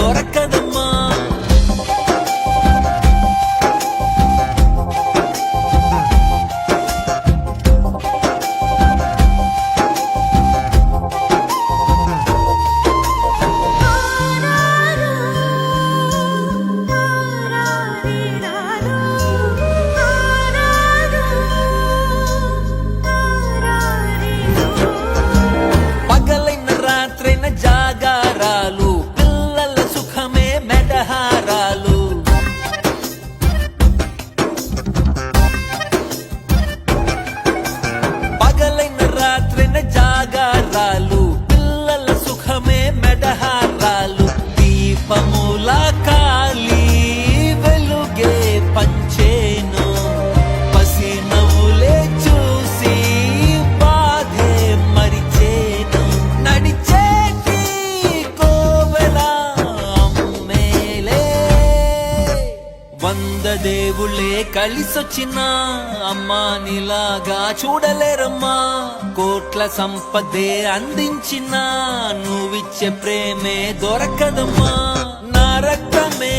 దొరకదమ్మా. జాగారాలు పిల్లల సుఖమే మెడహారాలు. పగలైన రాత్రైన జాగారాలు పిల్లల సుఖమే మెడహారాలు. దీపముల కాలి వెలుగే పంచేను పసి నవ్వులే చూసి బాధే మరిచేను. నడిచే వంద దేవుళ్ళే కలిసొచ్చిన అమ్మా నీలాగా చూడలేరమ్మా. కోట్ల సంపదే అందించిన నువ్విచ్చే ప్రేమే దొరకదమ్మా. నా రక్తమే